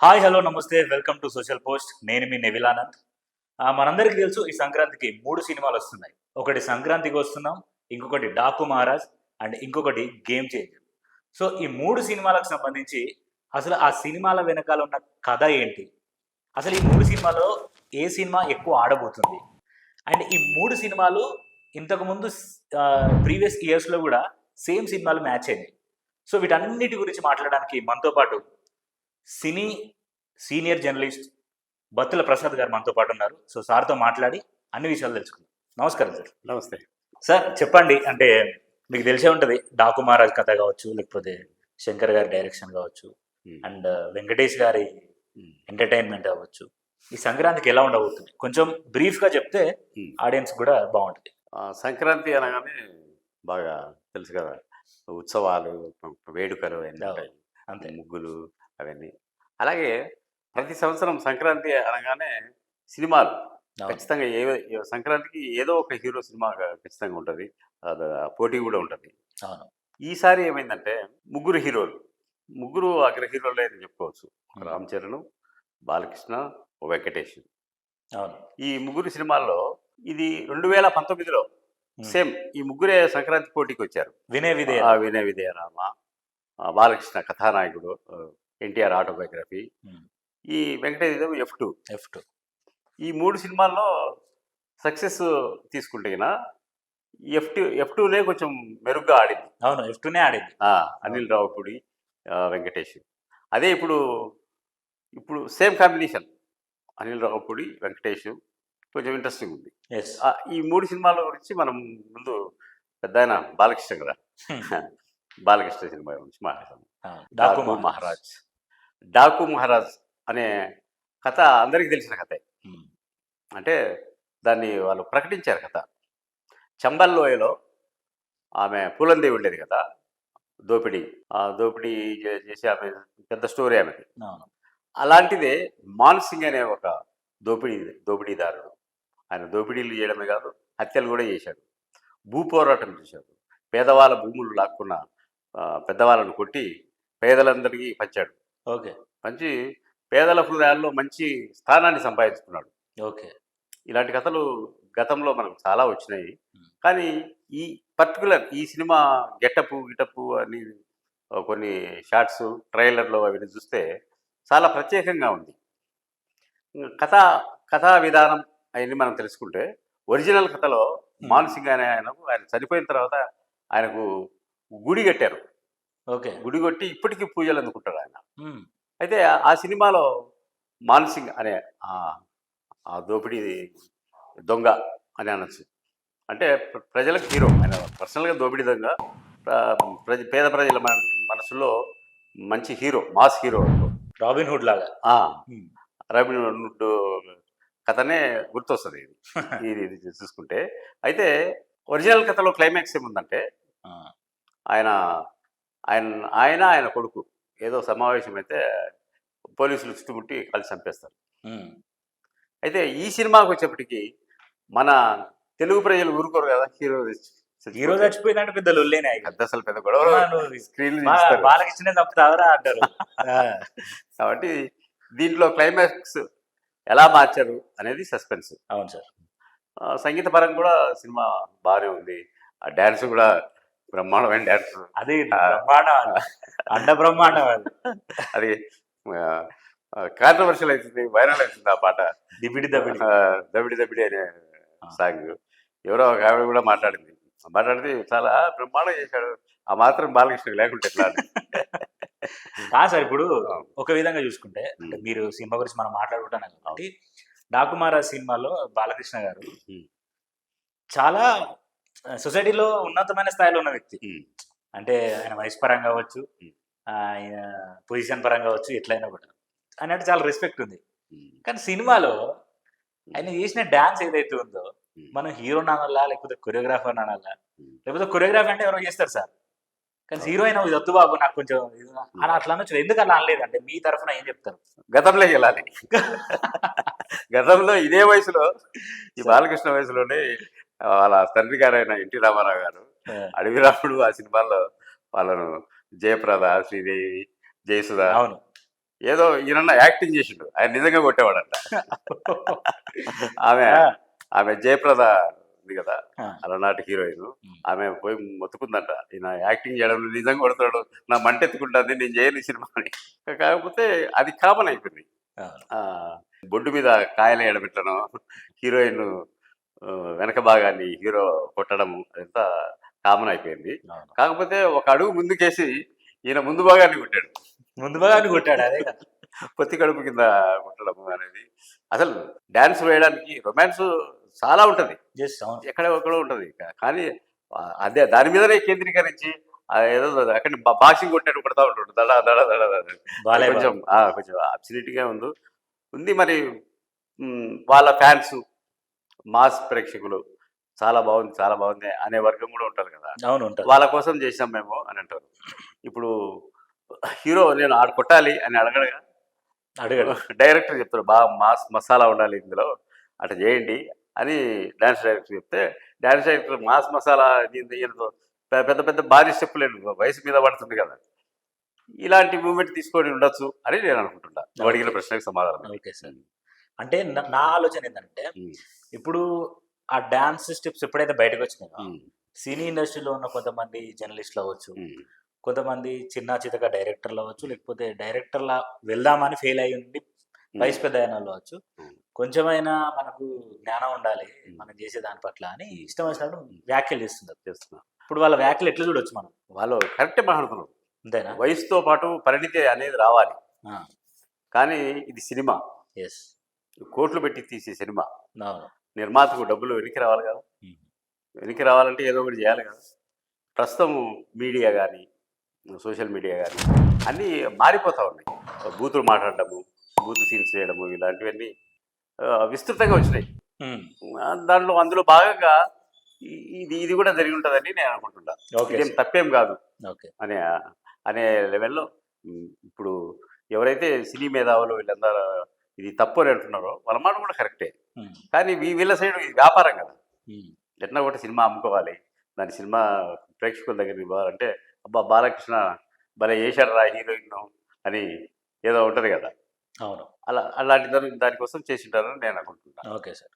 Hi hello నమస్తే welcome to social post. నేను మీ నెవిలానంద్. మనందరికీ తెలుసు ఈ సంక్రాంతికి 3 సినిమాలు వస్తున్నాయి. ఒకటి సంక్రాంతికి వస్తున్నాం, ఇంకొకటి డాకు మహారాజ్ అండ్ ఇంకొకటి గేమ్ చేంజర్. సో ఈ 3 సినిమాలకు సంబంధించి అసలు ఆ సినిమాల వెనకాల ఉన్న కథ ఏంటి? అసలు ఈ 3 సినిమాలో ఏ సినిమా ఎక్కువ ఆడబోతుంది? అండ్ ఈ 3 సినిమాలు ఇంతకుముందు ప్రీవియస్ ఇయర్స్‌లో కూడా సేమ్ సినిమాలు మ్యాచ్ అయినాయి. సో వీటన్నిటి గురించి మాట్లాడడానికి మనతో పాటు సినీ సీనియర్ జర్నలిస్ట్ బత్తుల ప్రసాద్ గారు మనతో పాటు ఉన్నారు. సో సార్తో మాట్లాడి అన్ని విషయాలు తెలుసుకుందాం. నమస్కారం సార్. నమస్తే సార్ చెప్పండి, అంటే మీకు తెలిసే ఉంటుంది డాకు మహారాజ్ కథ కావచ్చు, లేకపోతే శంకర్ గారి డైరెక్షన్ కావచ్చు, అండ్ వెంకటేష్ గారి ఎంటర్టైన్మెంట్ అవ్వచ్చు. ఈ సంక్రాంతికి ఎలా ఉండబోతుంది కొంచెం బ్రీఫ్గా చెప్తే ఆడియన్స్ కూడా బాగుంటుంది. సంక్రాంతి అనగానే బాగా తెలుసు కదా, ఉత్సవాలు, వేడుకలు అవన్నీ ఉంటాయి, అంతే, ముగ్గులు అవన్నీ. అలాగే ప్రతి సంవత్సరం సంక్రాంతి అనగానే సినిమాలు ఖచ్చితంగా సంక్రాంతికి ఏదో ఒక హీరో సినిమా ఖచ్చితంగా ఉంటుంది, పోటీ కూడా ఉంటుంది. ఈసారి ఏమైందంటే ముగ్గురు హీరోలు, ముగ్గురు అగ్ర హీరోలే అని చెప్పుకోవచ్చు. రామ్ చరణ్, బాలకృష్ణ, వెంకటేష్. ఈ ముగ్గురు సినిమాల్లో ఇది 2019లో సేమ్ ఈ ముగ్గురే సంక్రాంతి పోటీకి వచ్చారు. వినయ విదయ రామ, బాలకృష్ణ కథానాయకుడు, ఎన్టీఆర్ ఆటోబయోగ్రఫీ, ఈ వెంకటేష్ F2. ఈ 3 సినిమాల్లో సక్సెస్ తీసుకుంటే F2 కొంచెం మెరుగ్గా ఆడింది. అవును, F2నే ఆడింది. అనిల్ రావుపూడి, వెంకటేష్. అదే ఇప్పుడు సేమ్ కాంబినేషన్ అనిల్ రావుపూడి, వెంకటేష్, కొంచెం ఇంట్రెస్టింగ్ ఉంది. ఈ 3 సినిమాల గురించి మనం ముందు పెద్ద ఆయన బాలకృష్ణ కదా, బాలకృష్ణ సినిమా గురించి మాట్లాడతాం. డాకు మహారాజ్ అనే కథ అందరికీ తెలిసిన కథే. అంటే దాన్ని వాళ్ళు ప్రకటించారు కథ. చంబల్ లోయలో ఆమె పూలందేవి ఉండేది కదా, దోపిడీ చేసి ఆమె పెద్ద స్టోరీ ఆమెది. అలాంటిదే మాన్ సింగ్ అనే ఒక దోపిడీదారుడు. ఆయన దోపిడీలు చేయడమే కాదు, హత్యలు కూడా చేశాడు, భూపోరాటం చేశాడు, పేదవాళ్ళ భూములు లాక్కున్న పెద్దవాళ్ళను కొట్టి పేదలందరికీ పంచాడు. మంచి పేదల హృదయాల్లో మంచి స్థానాన్ని సంపాదించుకున్నాడు. ఇలాంటి కథలు గతంలో మనకు చాలా వచ్చినాయి. కానీ ఈ పర్టికులర్ ఈ సినిమా గెటప్ అని కొన్ని షార్ట్స్, ట్రైలర్లో అవన్నీ చూస్తే చాలా ప్రత్యేకంగా ఉంది. కథా విధానం అవన్నీ మనం తెలుసుకుంటే, ఒరిజినల్ కథలో మాన్సింగ్ అనే ఆయన చనిపోయిన తర్వాత ఆయనకు గుడి కట్టారు. గుడి కొట్టి ఇప్పటికీ పూజలు అందుకుంటారు ఆయన. అయితే ఆ సినిమాలో మాన్సింగ్ అనే ఆ దోపిడీ దొంగ అని అనొచ్చు. అంటే ప్రజలకు హీరో ఆయన, పర్సనల్గా దోపిడీ దొంగ, పేద ప్రజల మనసులో మంచి hero, mass hero, robin hood లాగా. రాబిన్ హుడ్ కథనే గుర్తొస్తుంది ఇది చూసుకుంటే. అయితే ఒరిజినల్ కథలో క్లైమాక్స్ ఏముందంటే, ఆయన కొడుకు ఏదో సమావేశం అయితే పోలీసులు చుట్టుముట్టి కలిసి చంపేస్తారు. అయితే ఈ సినిమాకి వచ్చేప్పటికి మన తెలుగు ప్రజలు ఊరుకోరు కదా, హీరో చచ్చిపోయిందంటే పెద్ద లొల్లేనే, అసలు పెద్ద గొడవ, స్క్రీన్ బాలకృష్ణ చంపుతావరా అంటారు. కాబట్టి దీంట్లో క్లైమాక్స్ ఎలా మార్చారు అనేది సస్పెన్స్. అవును సార్. సంగీత పరంగా కూడా సినిమా బాగానే ఉంది. ఆ డ్యాన్స్ కూడా బ్రహ్మాండమైన డ్యాన్స్, అది బ్రహ్మాండం. అది కాంట్రవర్షియల్ అవుతుంది, వైరల్ అవుతుంది ఆ పాట. దబిడి అనే సాంగ్ ఎవరో ఒక ఆవిడ కూడా మాట్లాడితే చాలా బ్రహ్మాండంగా చేశాడు. ఆ మాత్రం బాలకృష్ణ లేకుంటే ఎట్లా సార్. ఇప్పుడు ఒక విధంగా చూసుకుంటే, అంటే మీరు సినిమా గురించి మనం మాట్లాడుకుంటున్నాం కాబట్టి, డాకు మహారాజ్ సినిమాలో బాలకృష్ణ గారు చాలా సొసైటీలో ఉన్నతమైన స్థాయిలో ఉన్న వ్యక్తి. అంటే ఆయన వయసు పరంగా కావచ్చు, ఆయన పొజిషన్ పరంగా కావచ్చు, ఎట్లయినా కూడా అన్నట్టు చాలా రెస్పెక్ట్ ఉంది. కానీ సినిమాలో ఆయన చేసిన డాన్స్ ఏదైతే ఉందో, మనం హీరోని అనాలా, లేకపోతే కొరియోగ్రాఫర్ అనాలా, లేకపోతే కొరియోగ్రాఫర్ అంటే ఎవరో చేస్తారు సార్, కానీ హీరో అయినా ఇది వద్దు బాబు నాకు కొంచెం అని అట్లా అనొచ్చు. ఎందుకు అలా అనలేదు అంటే మీ తరఫున ఏం చెప్తారు? గతంలోకి వెళ్ళాలి. గతంలో ఇదే వయసులో, ఈ బాలకృష్ణ వయసులోనే వాళ్ళ తండ్రి గారైన ఎన్టీ రామారావు గారు అడవి రాముడు ఆ సినిమాల్లో వాళ్ళను జయప్రద, శ్రీదేవి, జయసుధ, ఏదో ఈయన యాక్టింగ్ చేసిండు, ఆయన నిజంగా కొట్టేవాడంట. ఆమె ఆ, ఆమె జయప్రద ఉంది కదా, ఆ, అలనాటి హీరోయిన్. ఆమె పోయి మొత్తుకుందంట, ఈయన యాక్టింగ్ చేయడం నిజంగా కొడతాడు, నా మంటెత్తుకుంటుంది, నేను చేయను ఈ సినిమా అని. కాకపోతే అది కామన్ అయిపోయింది. అవును, ఆ, బొడ్డు మీద కాయలు ఎడబెట్టడం, హీరోయిన్ వెనక భాగాన్ని హీరో కొట్టడం, అదంతా కామన్ అయిపోయింది. అవును. కాకపోతే ఒక అడుగు ముందుకేసి ఈయన ముందు భాగాన్ని కొట్టాడు. ముందు భాగాన్ని కొట్టాడు, అదే కదా. పొత్తి కడుపు కింద కొట్టడం అనేది, అసలు డాన్స్ వేయడానికి రొమాన్స్ చాలా ఉంటుంది, జస్ట్ అవును. ఎక్కడో ఉంటుంది. కానీ అదే దాని మీదనే కేంద్రీకరించి ఏదో అక్కడ బాక్సింగ్ కొట్టాడు కొడతా ఉంటాడు, దడ దడ దడ దడ. అది బాలయ్య కొంచెం బాబు. కొంచెం అబ్సల్యూట్గా ఉంది మరి. వాళ్ళ ఫ్యాన్స్, మాస్ ప్రేక్షకులు చాలా బాగుంది అనే వర్గం కూడా ఉంటారు కదా, అవును, ఉంటుంది. వాళ్ళ కోసం చేసాం మేము అని అంటారు. ఇప్పుడు హీరో నేను ఆడు కొట్టాలి అని అడగడగా, అడగడు. డైరెక్టర్ చెప్తారు బాగా మాస్ మసాలా ఉండాలి ఇందులో, అట్లా చేయండి అని డాన్స్ డైరెక్టర్ చెప్తే, డాన్స్ డైరెక్టర్ మాస్ మసాలా ఈయనతో పెద్ద పెద్ద భారీ స్టెప్పులేడు, వయసు మీద పడుతుంది కదా, ఇలాంటి మూమెంట్ తీసుకొని ఉండొచ్చు అని నేను అనుకుంటున్నా. నువ్వు అడిగిన ఓకే. ప్రశ్నకు సమాధానం. Okay sir. అంటే నా ఆలోచన ఏంటంటే, ఉమ్, ఇప్పుడు ఆ డాన్స్ స్టెప్స్ ఎప్పుడైతే బయటకు వచ్చినాయో, ఉమ్, సినీ ఇండస్ట్రీలో ఉన్న కొంతమంది జర్నలిస్టులు అవ్వచ్చు, ఉమ్, కొంతమంది చిన్న చితక డైరెక్టర్లు అవ్వచ్చు, లేకపోతే డైరెక్టర్లా వెళ్దామని ఫెయిల్ అయ్యి ఉండి వయసు పెద్ద అయిన వాళ్ళు అవ్వచ్చు, ఉమ్, కొంచెమైనా మనకు జ్ఞానం ఉండాలి ఉమ్, మనం చేసే దాని పట్ల అని ఇష్టం వచ్చినప్పుడు వ్యాఖ్యలు చేస్తున్నారు. చేస్తున్నా. ఇప్పుడు వాళ్ళ వ్యాఖ్యలు ఎట్లా చూడొచ్చు మనం? వాళ్ళు కరెక్టే మాట్లాడుతున్నారు. అంతేనా? వయసుతో పాటు పరిణితి అనేది రావాలి. కానీ ఇది సినిమా, ఎస్. కోట్లు పెట్టి తీసే సినిమా, అవును. నిర్మాతకు డబ్బులు వెనక్కి రావాలి కదా, ఉమ్. వెనక్కి రావాలంటే ఏదో ఒకటి చేయాలి కదా. ప్రస్తుతం మీడియా కానీ, సోషల్ మీడియా కానీ అన్నీ మారిపోతూ ఉన్నాయి. బూతులు మాట్లాడటము, బూతు సీన్స్ చేయడము, ఇలాంటివన్నీ విస్తృతంగా వచ్చినాయి. ఉమ్. అందులో భాగంగా ఇది కూడా జరిగి ఉంటుందని నేను అనుకుంటున్నా. ఓకే ఇదేం సార్. తప్పేం కాదు ఓకే. అనే అనే లెవెల్లో ఇప్పుడు ఎవరైతే సినీ మేధావులు వీళ్ళందరూ ఇది తప్పు అని అంటున్నారో వాళ్ళ మాట కూడా కరెక్టే. ఉమ్. కానీ వీళ్ళ సైడ్ ఇది వ్యాపారం కదా, ఉమ్. ఎట్లా ఒకటి సినిమా అమ్ముకోవాలి, దాని సినిమా ప్రేక్షకుల దగ్గరికి ఇవ్వాలంటే, అబ్బా బాలకృష్ణ భలే చేశాడు రా హీరోయిన్ అని ఏదో ఉంటుంది కదా, అవును. అలాంటి దానికోసం చేసింటారని నేను అనుకుంటున్నాను. Okay sir.